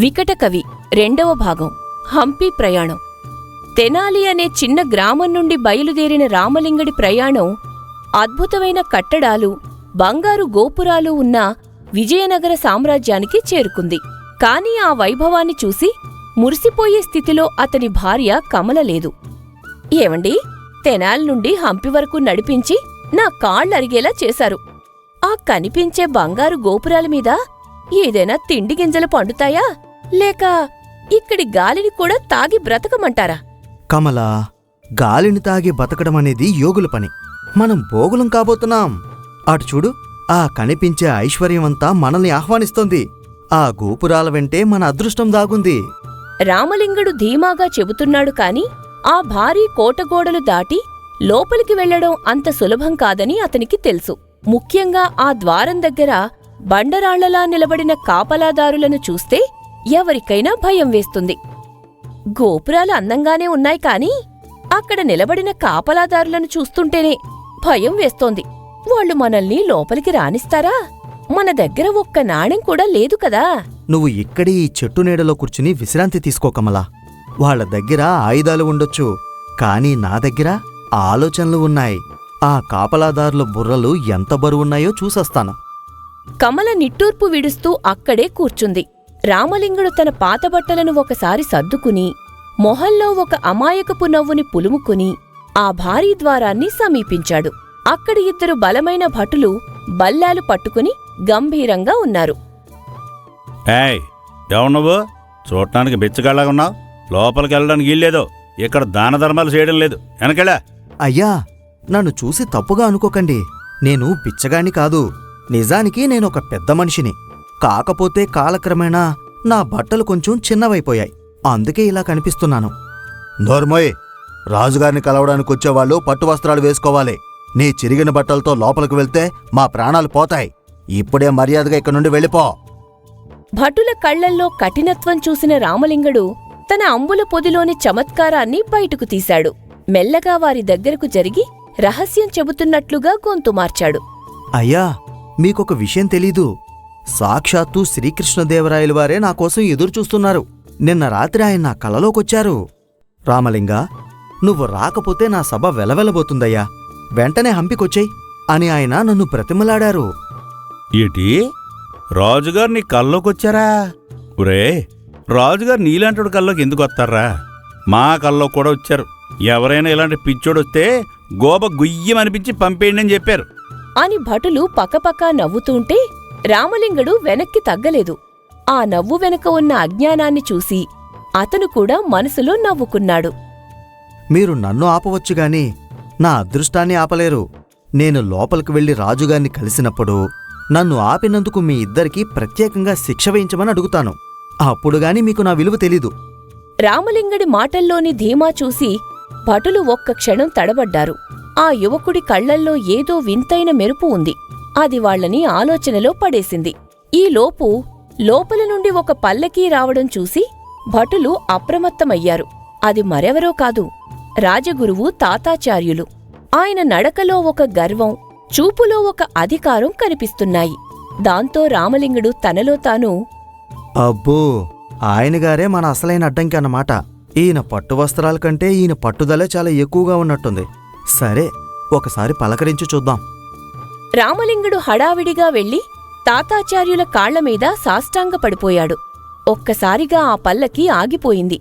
వికటకవి 2వ భాగం హంపి ప్రయాణం. తెనాలి అనే చిన్న గ్రామం నుండి బయలుదేరిన రామలింగడి ప్రయాణం అద్భుతమైన కట్టడాలు, బంగారు గోపురాలు ఉన్న విజయనగర సామ్రాజ్యానికి చేరుకుంది. కాని ఆ వైభవాన్ని చూసి మురిసిపోయే స్థితిలో అతని భార్య కమల లేదు. ఏవండి, తెనాలి నుండి హంపి వరకు నడిపించి నా కాళ్ళరిగేలా చేశారు. ఆ కనిపించే బంగారు గోపురాల మీద ఏదైనా తిండి గింజలు పండుతాయా, లేక ఇక్కడి గాలిని కూడా తాగి బ్రతకమంటారా? కమలా, గాలిని తాగి బతకడమనేది యోగుల పని. మనం భోగులం కాబోతున్నాం. అటు చూడు, ఆ కనిపించే ఐశ్వర్యమంతా మనల్ని ఆహ్వానిస్తోంది. ఆ గోపురాల వెంటే మన అదృష్టం దాగుంది. రామలింగడు ధీమాగా చెబుతున్నాడు కాని ఆ భారీ కోటగోడలు దాటి లోపలికి వెళ్లడం అంత సులభం కాదని అతనికి తెలుసు. ముఖ్యంగా ఆ ద్వారం దగ్గర బండరాళ్లలా నిలబడిన కాపలాదారులను చూస్తే ఎవరికైనా భయం వేస్తుంది. గోపురాలు అందంగానే ఉన్నాయి కాని అక్కడ నిలబడిన కాపలాదారులను చూస్తుంటేనే భయం వేస్తోంది. వాళ్ళు మనల్ని లోపలికి రానిస్తారా? మన దగ్గర ఒక్క నాణెం కూడా లేదు కదా. నువ్వు ఇక్కడి ఈ చెట్టు నీడలో కూర్చుని విశ్రాంతి తీసుకో కమలా. వాళ్ల దగ్గర ఆయుధాలు ఉండొచ్చు, కాని నా దగ్గర ఆలోచనలు ఉన్నాయి. ఆ కాపలాదారుల బుర్రలు ఎంత బరువున్నాయో చూసొస్తాను. కమల నిట్టూర్పు విడుస్తూ అక్కడే కూర్చుంది. రామలింగుడు తన పాతబట్టలను ఒకసారి సర్దుకుని మొహంలో ఒక అమాయకపు నవ్వుని పులుముకుని ఆ భారీ ద్వారాన్ని సమీపించాడు. అక్కడి 2 బలమైన భటులు బల్లాలు పట్టుకుని గంభీరంగా ఉన్నారు. ఏయ్, ఎవరు నువ్వు? చూడటానికి బిచ్చగాళ్ళగున్నావు. లోపలికెళ్ళడానికి వీల్లేదు. ఇక్కడ దాన ధర్మాలు చేయడం లేదు. వెనకెళ్ళా. అయ్యా, నన్ను చూసి తప్పుగా అనుకోకండి. నేను బిచ్చగాణ్ణి కాదు. నిజానికి నేనొక పెద్ద మనిషిని. కాకపోతే కాలక్రమేణా నా బట్టలు కొంచెం చిన్నవైపోయాయి. అందుకే ఇలా కనిపిస్తున్నాను. నోర్మోయ్, రాజుగారిని కలవడానికొచ్చేవాళ్ళు పట్టు వస్త్రాలు వేసుకోవాలి. నీ చిరిగిన బట్టలతో లోపలికి వెళ్తే మా ప్రాణాలు పోతాయి. ఇప్పుడే మర్యాదగా ఇక్కడి నుండి వెళ్ళిపో. భటుల కళ్లల్లో కఠినత్వం చూసిన రామలింగడు తన అంబుల పొదిలోని చమత్కారాన్ని బయటకు తీశాడు. మెల్లగా వారి దగ్గరకు జరిగి రహస్యం చెబుతున్నట్లుగా గొంతు మార్చాడు. అయ్యా, మీకొక విషయం తెలీదు. సాక్షాత్తు శ్రీకృష్ణదేవరాయలు వారే నాకోసం ఎదురుచూస్తున్నారు. నిన్న రాత్రి ఆయన నా కలలోకొచ్చారు. రామలింగా, నువ్వు రాకపోతే నా సభ వెలవెలబోతుందయ్యా. వెంటనే హంపికొచ్చేయ్ అని ఆయన నన్ను బ్రతిమలాడారు. ఏటి, రాజుగారు నీ కల్లోకొచ్చారా? ఒరే, రాజుగారు నీలాంటి కల్లోకి ఎందుకు వస్తారా? మా కల్లో కూడా వచ్చారు. ఎవరైనా ఇలాంటి పిచ్చోడొస్తే గోబ గుయ్యమనిపించి పంపేయండి అని చెప్పారు అని భటులు పకపకా నవ్వుతుంటే రామలింగడు వెనక్కి తగ్గలేదు. ఆ నవ్వు వెనక ఉన్న అజ్ఞానాన్ని చూసి అతను కూడా మనసులో నవ్వుకున్నాడు. మీరు నన్ను ఆపవచ్చుగాని నా అదృష్టాన్ని ఆపలేరు. నేను లోపలికి వెళ్లి రాజుగారిని కలిసినప్పుడు నన్ను ఆపినందుకు మీ ఇద్దరికీ ప్రత్యేకంగా శిక్ష వేయించమని అడుగుతాను. అప్పుడుగాని మీకు నా విలువ తెలీదు. రామలింగడి మాటల్లోని ధీమా చూసి భటులు ఒక్క క్షణం తడబడ్డారు. ఆ యువకుడి కళ్లల్లో ఏదో వింతైన మెరుపు ఉంది. అది వాళ్లని ఆలోచనలో పడేసింది. ఈలోపు లోపల నుండి ఒక పల్లకీ రావడం చూసి భటులు అప్రమత్తమయ్యారు. అది మరెవరో కాదు, రాజగురువు తాతాచార్యులు. ఆయన నడకలో ఒక గర్వం, చూపులో ఒక అధికారం కనిపిస్తున్నాయి. దాంతో రామలింగుడు తనలో తాను, అబ్బో, ఆయనగారే మన అసలైన అడ్డంకి అన్నమాట. ఈయన పట్టు వస్త్రాల కంటే ఈయన పట్టుదలే చాలా ఎక్కువగా ఉన్నట్టుంది. సరే, ఒకసారి పలకరించి చూద్దాం. రామలింగుడు హడావిడిగా వెళ్లి తాతాచార్యుల కాళ్లమీద సాష్టాంగపడిపోయాడు. ఒక్కసారిగా ఆ పల్లకి ఆగిపోయింది.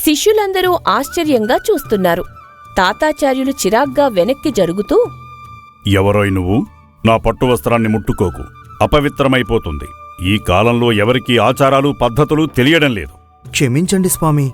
శిష్యులందరూ ఆశ్చర్యంగా చూస్తున్నారు. తాతాచార్యులు చిరాగ్గా వెనక్కి జరుగుతూ, ఎవరోయ్ నువ్వు? నా పట్టు వస్త్రాన్ని ముట్టుకోకు, అపవిత్రమైపోతుంది. ఈ కాలంలో ఎవరికీ ఆచారాలు పద్ధతులు తెలియడం లేదు. క్షమించండి స్వామి.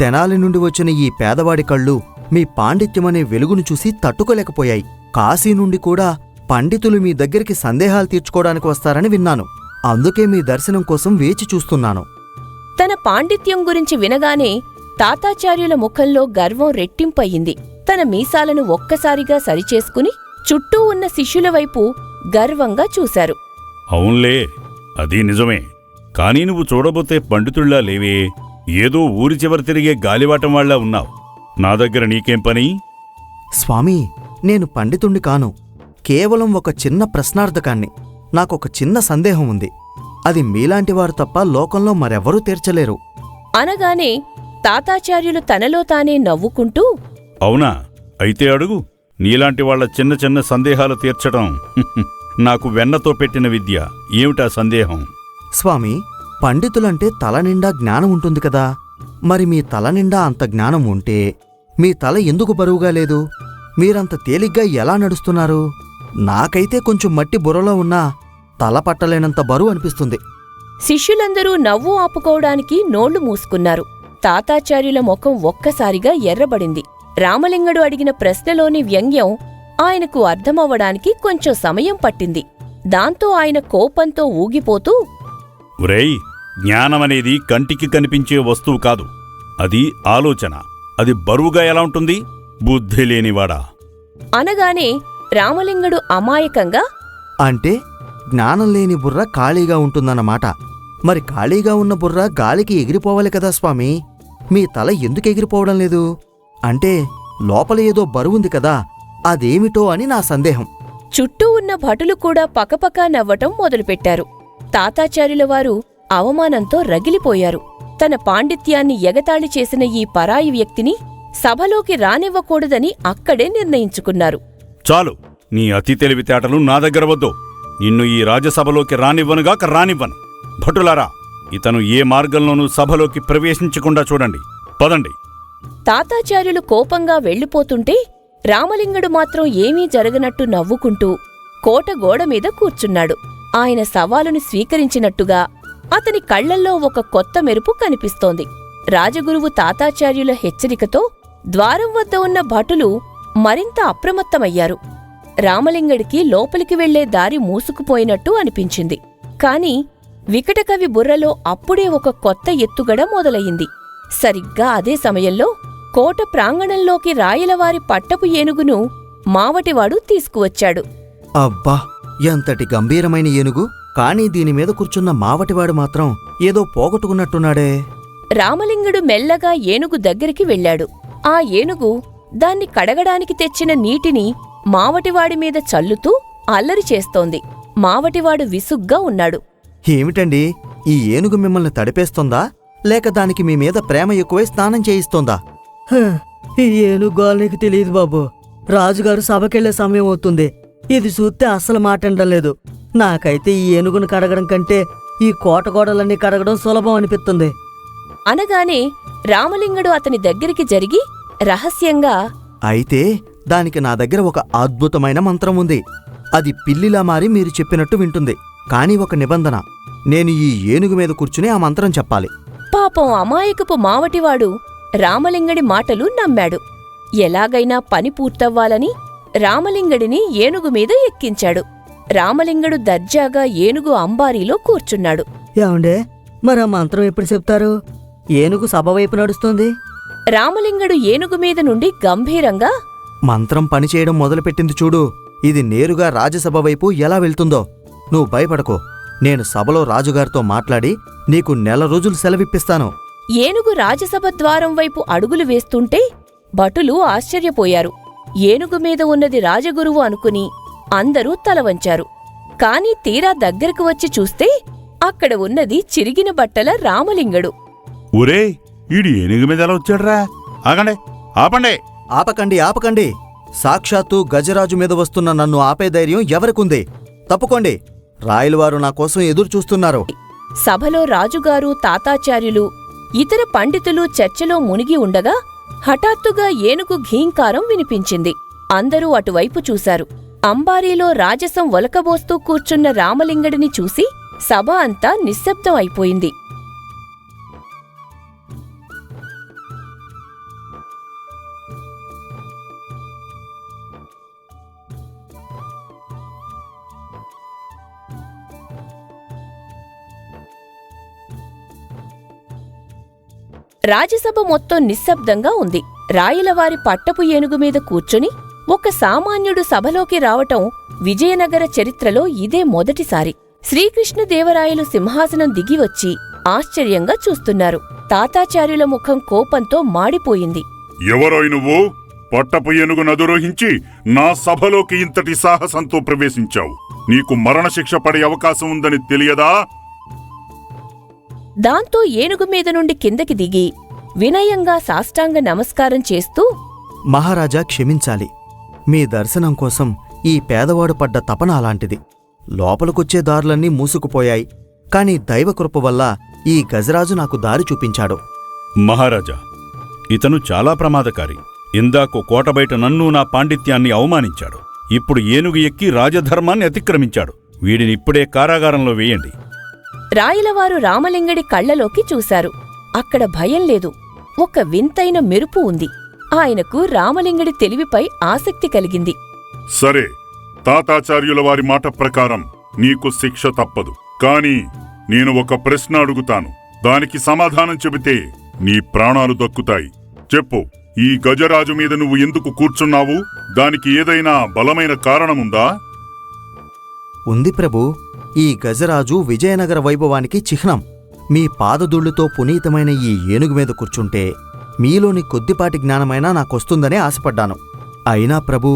తెనాలి నుండి వచ్చిన ఈ పేదవాడి కళ్ళు మీ పాండిత్యమనే వెలుగును చూసి తట్టుకోలేకపోయాయి. కాశీ నుండి కూడా పండితులు మీ దగ్గరికి సందేహాలు తీర్చుకోవడానికి వస్తారని విన్నాను. అందుకే మీ దర్శనం కోసం వేచి చూస్తున్నాను. తన పాండిత్యం గురించి వినగానే తాతాచార్యుల ముఖంలో గర్వం రెట్టింపయింది. తన మీసాలను ఒక్కసారిగా సరిచేసుకుని చుట్టూ ఉన్న శిష్యుల వైపు గర్వంగా చూశారు. అవునులే, అది నిజమే. కానీ నువ్వు చూడబోతే పండితుళ్లా లేవే. ఏదో ఊరి చివరి తిరిగే గాలివాటం వాళ్లా ఉన్నావు. నా దగ్గర నీకేం పని? స్వామీ, నేను పండితుణ్ణి కాను. కేవలం ఒక చిన్న ప్రశ్నార్థకాన్ని. నాకొక చిన్న సందేహం ఉంది. అది మీలాంటివారు తప్ప లోకంలో మరెవ్వరూ తీర్చలేరు. అనగానే తాతాచార్యులు తనలో తానే నవ్వుకుంటూ, అవునా? అయితే అడుగు. నీలాంటి వాళ్ల చిన్న చిన్న సందేహాలు తీర్చడం నాకు వెన్నతో పెట్టిన విద్య. ఏమిటా సందేహం? స్వామి, పండితులంటే తలనిండా జ్ఞానం ఉంటుంది కదా. మరి మీ తలనిండా అంత జ్ఞానం ఉంటే మీ తల ఎందుకు బరువుగా లేదు? మీరంత తేలిగ్గా ఎలా నడుస్తున్నారు? నాకైతే కొంచెం మట్టి బుర్రలో ఉన్నా తల పట్టలేనంత బరువు అనిపిస్తుంది. శిష్యులందరూ నవ్వు ఆపుకోవడానికి నోళ్లు మూసుకున్నారు. తాతాచార్యుల ముఖం ఒక్కసారిగా ఎర్రబడింది. రామలింగడు అడిగిన ప్రశ్నలోని వ్యంగ్యం ఆయనకు అర్థమవ్వడానికి కొంచెం సమయం పట్టింది. దాంతో ఆయన కోపంతో ఊగిపోతూ, ఒరేయ్, జ్ఞానమనేది కంటికి కనిపించే వస్తువు కాదు. అది ఆలోచన. అది బరువుగా ఎలా ఉంటుంది? బుద్ధి లేనివాడా! అనగానే రామలింగడు అమాయకంగా, అంటే జ్ఞానం లేని బుర్ర ఖాళీగా ఉంటుందన్నమాట. మరి ఖాళీగా ఉన్న బుర్ర గాలికి ఎగిరిపోవాలి కదా స్వామి. మీ తల ఎందుకు ఎగిరిపోవడం లేదు? అంటే లోపల ఏదో బరువుంది కదా, అదేమిటో అని నా సందేహం. చుట్టూ ఉన్న భటులు కూడా పకపకా నవ్వటం మొదలుపెట్టారు. తాతాచార్యుల వారు అవమానంతో రగిలిపోయారు. తన పాండిత్యాన్ని ఎగతాళి చేసిన ఈ పరాయి వ్యక్తిని సభలోకి రానివ్వకూడదని అక్కడే నిర్ణయించుకున్నారు. చాలు, నీ అతి తెలివితేటలు నా దగ్గర వద్దు. నిన్ను ఈ రాజసభలోకి రానివ్వనుగాక రానివ్వను. భటులారా, ఇతను ఏ మార్గంలోనూ సభలోకి ప్రవేశించకుండా చూడండి. పదండి. తాతాచార్యులు కోపంగా వెళ్ళిపోతుంటే రామలింగడు మాత్రం ఏమీ జరగనట్టు నవ్వుకుంటూ కోట గోడమీద కూర్చున్నాడు. ఆయన సవాలుని స్వీకరించినట్టుగా అతని కళ్లల్లో ఒక కొత్త మెరుపు కనిపిస్తోంది. రాజగురువు తాతాచార్యుల హెచ్చరికతో ద్వారం వద్ద ఉన్న భటులు మరింత అప్రమత్తమయ్యారు. రామలింగడికి లోపలికి వెళ్లే దారి మూసుకుపోయినట్టు అనిపించింది. కాని వికటకవి బుర్రలో అప్పుడే ఒక కొత్త ఎత్తుగడ మొదలయింది. సరిగ్గా అదే సమయంలో కోట ప్రాంగణంలోకి రాయలవారి పట్టపు ఏనుగును మావటివాడు తీసుకువచ్చాడు. అబ్బా, ఎంతటి గంభీరమైన ఏనుగు! కానీ దీనిమీద కూర్చున్న మావటివాడు మాత్రం ఏదో పోగొట్టుకున్నట్టున్నాడే. రామలింగడు మెల్లగా ఏనుగు దగ్గరికి వెళ్ళాడు. ఆ ఏనుగు దాన్ని కడగడానికి తెచ్చిన నీటిని మావటివాడిమీద చల్లుతూ అల్లరి చేస్తోంది. మావటివాడు విసుగ్గా ఉన్నాడు. ఏమిటండి, ఈ ఏనుగు మిమ్మల్ని తడిపేస్తోందా, లేక దానికి మీ మీద ప్రేమ ఎక్కువై స్నానం చేయిస్తోందా? ఈ ఏనుగు నీకు తెలియదు బాబు. రాజుగారు సభకెళ్లే సమయం అవుతుంది. ఇది చూస్తే అస్సలు మాటండం లేదు. నాకైతే ఈ ఏనుగును కడగడం కంటే ఈ కోటగోడలన్నీ కడగడం సులభం అనిపిస్తుంది. అనగానే రామలింగడు అతని దగ్గరికి జరిగి రహస్యంగా, అయితే దానికి నా దగ్గర ఒక అద్భుతమైన మంత్రం ఉంది. అది పిల్లిలా మారి మీరు చెప్పినట్టు వింటుంది. కానీ ఒక నిబంధన, నేను ఈ ఏనుగు మీద కూర్చుని ఆ మంత్రం చెప్పాలి. పాపం అమాయకపు మావటివాడు రామలింగడి మాటలు నమ్మాడు. ఎలాగైనా పని పూర్తవ్వాలని రామలింగడిని ఏనుగు మీద ఎక్కించాడు. రామలింగడు దర్జాగా ఏనుగు అంబారీలో కూర్చున్నాడు. ఏమండే, మరి ఆ మంత్రం ఎప్పుడు చెప్తారు? ఏనుగు సభ వైపు నడుస్తుంది. రామలింగడు ఏనుగు మీద నుండి గంభీరంగా, మంత్రం పనిచేయడం మొదలుపెట్టింది చూడు. ఇది నేరుగా రాజసభ వైపు ఎలా వెళ్తుందో. నువ్వు భయపడకో. నేను సభలో రాజుగారితో మాట్లాడి నీకు 1 రోజులు సెలవిప్పిస్తాను. ఏనుగు రాజసభ ద్వారం వైపు అడుగులు వేస్తుంటే భటులు ఆశ్చర్యపోయారు. ఏనుగు మీద ఉన్నది రాజగురువు అనుకుని అందరూ తలవంచారు. కాని తీరా దగ్గరకు వచ్చి చూస్తే అక్కడ ఉన్నది చిరిగిన బట్టల రామలింగడు. ఒరే, ఈడు ఏనుగు మీద ఎలా వచ్చాడ్రా? ఆగండి, ఆపండి. ఆపకండి, ఆపకండి. సాక్షాత్తు గజరాజు మీద వస్తున్న నన్ను ఆపే ధైర్యం ఎవరికుంది? తప్పుకోండి. రాయలవారు నా కోసం ఎదురు చూస్తున్నారు. సభలో రాజుగారు, తాతాచార్యులు, ఇతర పండితులు చర్చలో మునిగి ఉండగా హఠాత్తుగా ఏనుగు ఘీంకారం వినిపించింది. అందరూ అటువైపు చూశారు. అంబారీలో రాజసం ఒలకబోస్తూ కూర్చున్న రామలింగడిని చూసి సభ అంతా నిశ్శబ్దం అయిపోయింది. రాజసభ మొత్తం నిశ్శబ్దంగా ఉంది. రాయలవారి పట్టపు ఏనుగు మీద కూర్చుని ఒక సామాన్యుడు సభలోకి రావటం విజయనగర చరిత్రలో ఇదే మొదటిసారి. శ్రీకృష్ణదేవరాయలు సింహాసనం దిగివచ్చి ఆశ్చర్యంగా చూస్తున్నారు. తాతాచార్యుల ముఖం కోపంతో మాడిపోయింది. ఎవరోయ్ నువ్వు? పట్టపు ఏనుగును అధిరోహించి నా సభలోకి ఇంతటి సాహసంతో ప్రవేశించావు. నీకు మరణశిక్ష పడే అవకాశం ఉందని తెలియదా? దాంతో ఏనుగు మీద నుండి కిందకి దిగి వినయంగా సాష్టాంగ నమస్కారం చేస్తూ, మహారాజా క్షమించాలి. మీ దర్శనం కోసం ఈ పేదవాడు పడ్డ తపన అలాంటిది. లోపలికొచ్చే దారులన్నీ మూసుకుపోయాయి. కాని దైవకృప వల్ల ఈ గజరాజు నాకు దారి చూపించాడు. మహారాజా, ఇతను చాలా ప్రమాదకారి. ఇందాక కోట బయట నన్ను నా పాండిత్యాన్ని అవమానించాడు. ఇప్పుడు ఏనుగు ఎక్కి రాజధర్మాన్ని అతిక్రమించాడు. వీడినిప్పుడే కారాగారంలో వేయండి. రాయలవారు రామలింగడి కళ్లలోకి చూశారు. అక్కడ భయం లేదు, ఒక వింతైన మెరుపు ఉంది. ఆయనకు రామలింగడి తెలివిపై ఆసక్తి కలిగింది. సరే, తాతాచార్యుల వారి మాట ప్రకారం నీకు శిక్ష తప్పదు. కాని నేను ఒక ప్రశ్న అడుగుతాను. దానికి సమాధానం చెబితే నీ ప్రాణాలు దక్కుతాయి. చెప్పు, ఈ గజరాజు మీద నువ్వు ఎందుకు కూర్చున్నావు? దానికి ఏదైనా బలమైన కారణముందా? ఉంది ప్రభూ. ఈ గజరాజు విజయనగర వైభవానికి చిహ్నం. మీ పాదదుళ్లుతో పునీతమైన ఈ ఏనుగు మీద కూర్చుంటే మీలోని కొద్దిపాటి జ్ఞానమైనా నాకొస్తుందనే ఆశపడ్డాను. అయినా ప్రభూ,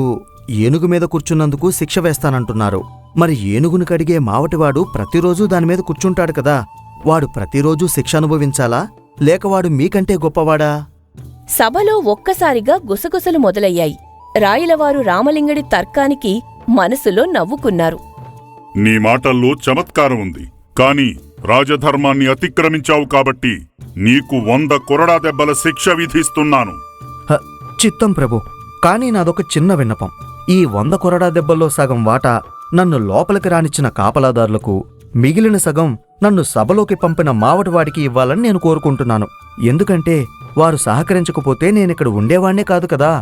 ఏనుగు మీద కూర్చున్నందుకు శిక్ష వేస్తానంటున్నారు. మరి ఏనుగును కడిగే మావటివాడు ప్రతిరోజూ దానిమీద కూర్చుంటాడు కదా. వాడు ప్రతిరోజూ శిక్ష అనుభవించాలా, లేక వాడు మీకంటే గొప్పవాడా? సభలో ఒక్కసారిగా గుసగుసలు మొదలయ్యాయి. రాయలవారు రామలింగడి తర్కానికి మనసులో నవ్వుకున్నారు. నీ మాటల్లో చమత్కారం ఉంది. కాని రాజధర్మాన్ని అతిక్రమించావు కాబట్టి నీకు 100 కొరడా దెబ్బల శిక్ష విధిస్తున్నాను. చిత్తం ప్రభు. కానీ నాదొక చిన్న విన్నపం. ఈ 100 కొరడా దెబ్బల్లో సగం వాటా నన్ను లోపలికి రానిచ్చిన కాపలాదారులకు, మిగిలిన సగం నన్ను సభలోకి పంపిన మావటివాడికి ఇవ్వాలని నేను కోరుకుంటున్నాను. ఎందుకంటే వారు సహకరించకపోతే నేనిక్కడ ఉండేవాణ్ణే కాదు కదా.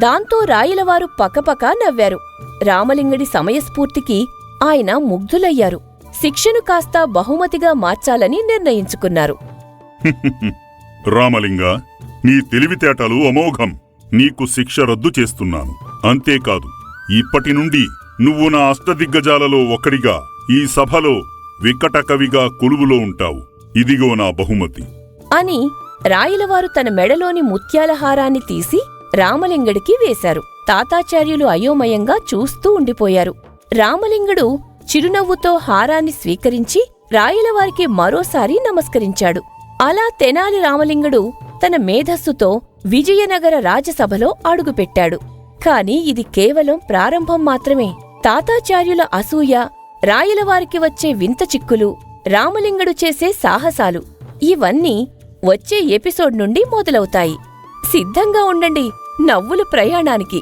దాంతో రాయలవారు పకపకా నవ్వారు. రామలింగడి సమయస్ఫూర్తికి ఆయన ముగ్ధులయ్యారు. శిక్షను కాస్త బహుమతిగా మార్చాలని నిర్ణయించుకున్నారు. రామలింగ, నీ తెలివితేటలు అమోఘం. నీకు శిక్ష రద్దు చేస్తున్నాను. అంతేకాదు, ఇప్పటి నుండి నువ్వు నా అష్టదిగ్గజాలలో ఒకడిగా ఈ సభలో వికటకవిగా కొలువులో ఉంటావు. ఇదిగో నా బహుమతి అని రాయలవారు తన మెడలోని ముత్యాలహారాన్ని తీసి రామలింగడికి వేశారు. తాతాచార్యులు అయోమయంగా చూస్తూ ఉండిపోయారు. రామలింగడు చిరునవ్వుతో హారాన్ని స్వీకరించి రాయలవారికి మరోసారి నమస్కరించాడు. అలా తెనాలి రామలింగడు తన మేధస్సుతో విజయనగర రాజసభలో అడుగుపెట్టాడు. కాని ఇది కేవలం ప్రారంభం మాత్రమే. తాతాచార్యుల అసూయ, రాయలవారికి వచ్చే వింత చిక్కులు, రామలింగడు చేసే సాహసాలు ఇవన్నీ వచ్చే ఎపిసోడ్ నుండి మొదలవుతాయి. సిద్ధంగా ఉండండి నవ్వుల ప్రయాణానికి.